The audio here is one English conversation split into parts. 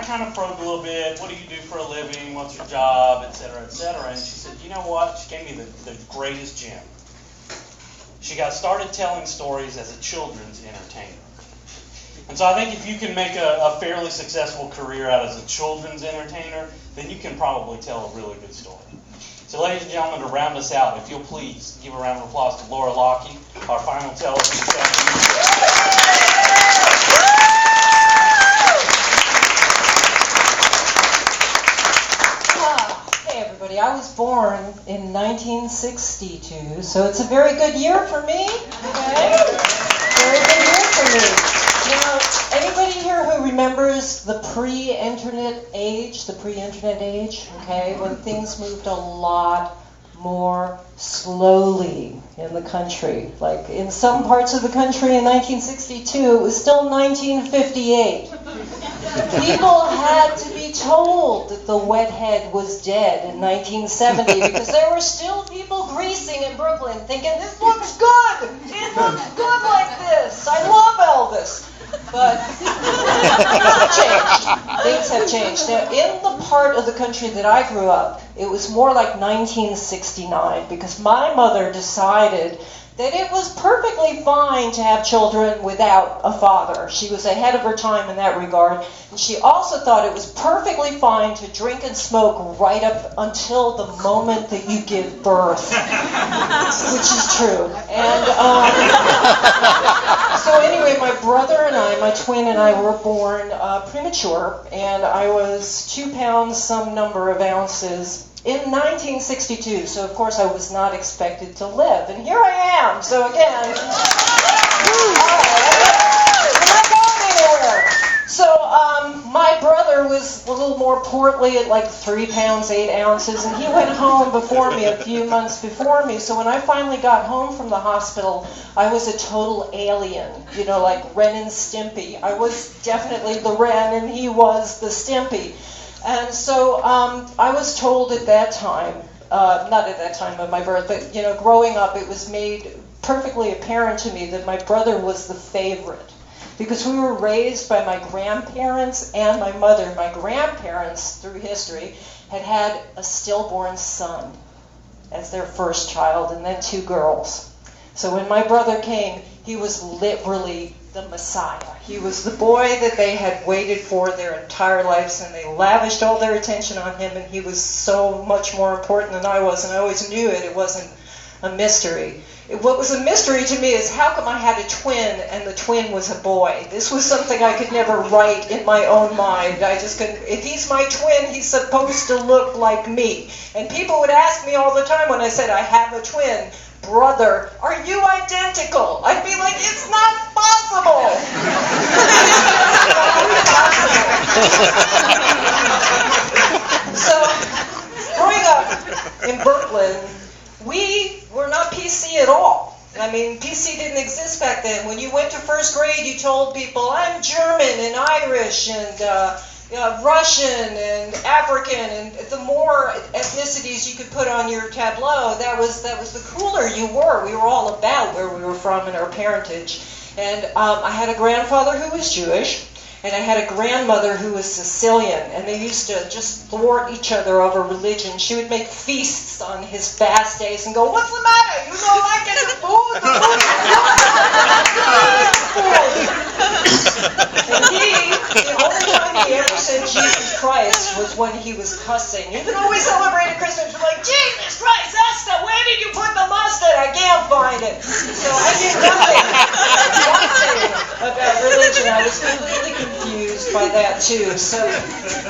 kind of probed a little bit, what do you do for a living, what's your job, et cetera, and she said, you know what, she gave me the greatest gem. She got started telling stories as a children's entertainer. And so I think if you can make a fairly successful career out as a children's entertainer, then you can probably tell a really good story. So ladies and gentlemen, to round us out, if you'll please give a round of applause to Laura Lockie, our final television session. Hey everybody, I was born in 1962, so it's a very good year for me. Okay? Very good year for me. Now, anybody here who remembers the pre-internet age, okay, when things moved a lot more slowly in the country. Like in some parts of the country in 1962, it was still 1958. People had to be told that the wet head was dead in 1970 because there were still people greasing in Brooklyn thinking, this looks good! It looks good like this! I love Elvis! But things have changed. Now, in the part of the country that I grew up, it was more like 1969 because my mother decided that it was perfectly fine to have children without a father. She was ahead of her time in that regard. And she also thought it was perfectly fine to drink and smoke right up until the moment that you give birth, which is true. And so anyway, my brother and I, my twin and I, were born premature, and I was 2 pounds, some number of ounces, in 1962, so of course I was not expected to live, and here I am. So again, we're not going anywhere. So my brother was a little more portly at like 3 pounds, 8 ounces, and he went home before me, a few months before me. So when I finally got home from the hospital, I was a total alien, you know, like Ren and Stimpy. I was definitely the Ren, and he was the Stimpy. And so I was told at that time, not at that time of my birth, but you know, growing up, it was made perfectly apparent to me that my brother was the favorite. Because we were raised by my grandparents and my mother. My grandparents, through history, had a stillborn son as their first child, and then 2 girls. So when my brother came, he was literally the Messiah. He was the boy that they had waited for their entire lives, and they lavished all their attention on him, and he was so much more important than I was, and I always knew it. It wasn't a mystery. What was a mystery to me is how come I had a twin and the twin was a boy? This was something I could never write in my own mind. I just couldn't. If he's my twin, he's supposed to look like me. And people would ask me all the time when I said I have a twin, brother, are you identical? I'd be like, it's not possible. So, growing up in Brooklyn, we were not PC at all. I mean, PC didn't exist back then. When you went to first grade, you told people, I'm German and Irish and Russian and African, and the more ethnicities you could put on your tableau, that was the cooler you were. We were all about where we were from and our parentage. And I had a grandfather who was Jewish, and I had a grandmother who was Sicilian, and they used to just thwart each other over religion. She would make feasts on his fast days and go, what's the matter? You don't like it? The food? The food is And the only time he ever said Jesus Christ was when he was cussing. Even though we celebrated Christmas, we're like, Jesus Christ, Esther, where did you put the mustard? I can't find it. So I did nothing about religion. I was completely confused by that too. So,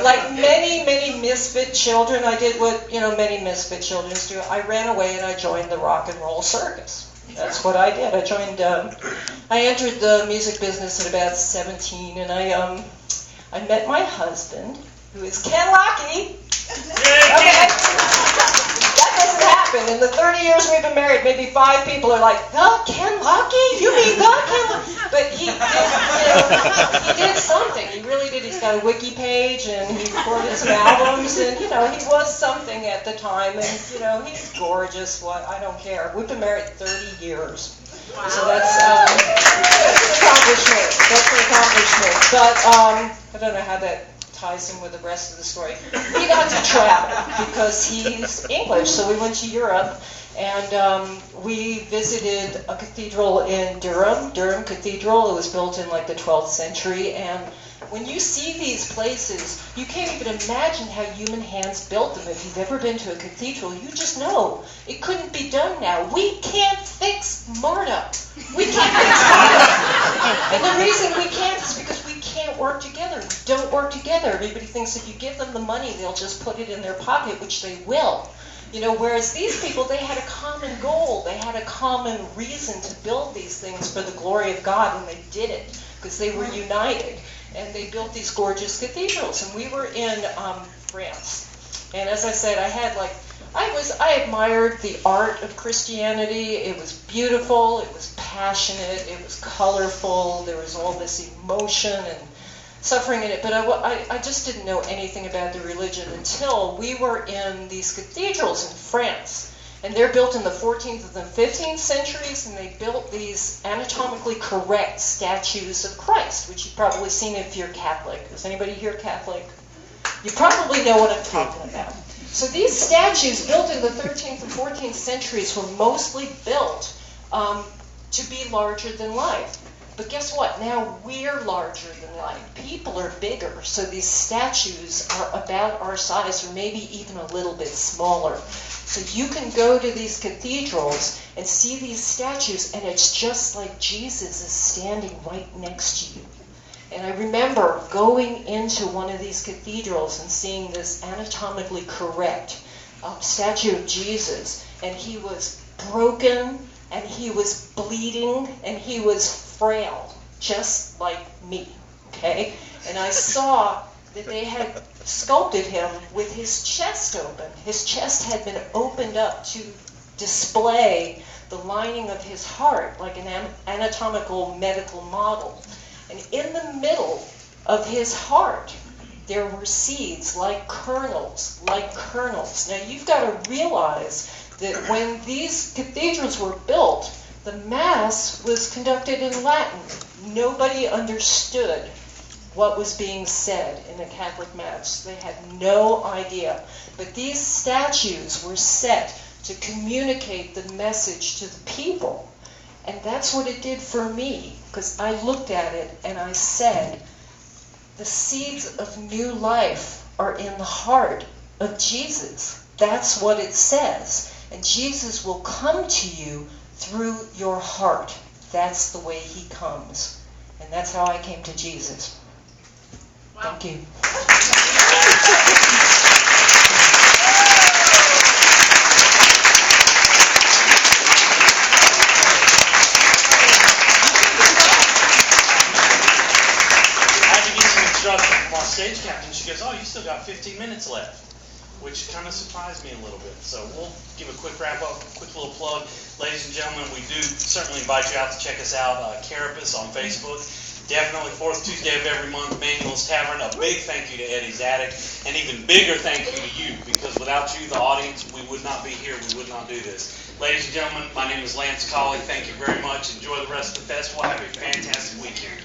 like many, many misfit children, I did what many misfit children do. I ran away and I joined the rock and roll circus. That's what I did. I entered the music business at about 17, and I met my husband, who is Ken Lockie. Okay. That doesn't happen. In the 30 years we've been married, maybe 5 people are like, the Ken Lockie? You mean the Ken Lockie? But he did something. He really did. He's got a wiki page, and he recorded some albums, and, he was something at the time, and, he's gorgeous. I don't care. We've been married 30 years. Wow. So that's an accomplishment. But I don't know how that ties in with the rest of the story. We got to travel because he's English, so we went to Europe, and we visited a cathedral in Durham Cathedral. It was built in like the 12th century, and when you see these places, you can't even imagine how human hands built them. If you've ever been to a cathedral, you just know it couldn't be done now. We can't fix Marduk. We can't fix Marduk. And the reason we can't is because we can't work together. We don't work together. Everybody thinks if you give them the money, they'll just put it in their pocket, which they will. You know, whereas these people, they had a common goal. They had a common reason to build these things for the glory of God, and they did it because they were united. And they built these gorgeous cathedrals. And we were in France. And as I said, I admired the art of Christianity. It was beautiful. It was passionate. It was colorful. There was all this emotion and suffering in it. But I just didn't know anything about the religion until we were in these cathedrals in France. And they're built in the 14th and the 15th centuries, and they built these anatomically correct statues of Christ, which you've probably seen if you're Catholic. Is anybody here Catholic? You probably know what I'm talking about. So these statues built in the 13th and 14th centuries were mostly built to be larger than life. But guess what? Now we're larger than life. People are bigger, so these statues are about our size, or maybe even a little bit smaller. So you can go to these cathedrals and see these statues, and it's just like Jesus is standing right next to you. And I remember going into one of these cathedrals and seeing this anatomically correct statue of Jesus, and he was broken, and he was bleeding, and he was frail, just like me, okay? And I saw that they had sculpted him with his chest open. His chest had been opened up to display the lining of his heart, like an anatomical medical model. And in the middle of his heart, there were seeds like kernels, Now you've got to realize that when these cathedrals were built, the Mass was conducted in Latin. Nobody understood what was being said in the Catholic Mass. They had no idea. But these statues were set to communicate the message to the people. And that's what it did for me, because I looked at it and I said, the seeds of new life are in the heart of Jesus. That's what it says. And Jesus will come to you through your heart. That's the way he comes. And that's how I came to Jesus. Wow. Thank you. From our stage captain, she goes, "Oh, you still got 15 minutes left," which kind of surprised me a little bit. So we'll give a quick wrap up, a quick little plug. Ladies and gentlemen, we do certainly invite you out to check us out, Carapace on Facebook. Definitely fourth Tuesday of every month, Manuel's Tavern. A big thank you to Eddie's Attic, and even bigger thank you to you, because without you, the audience, we would not be here. We would not do this. Ladies and gentlemen, my name is Lance Colley. Thank you very much. Enjoy the rest of the festival. Have a fantastic weekend.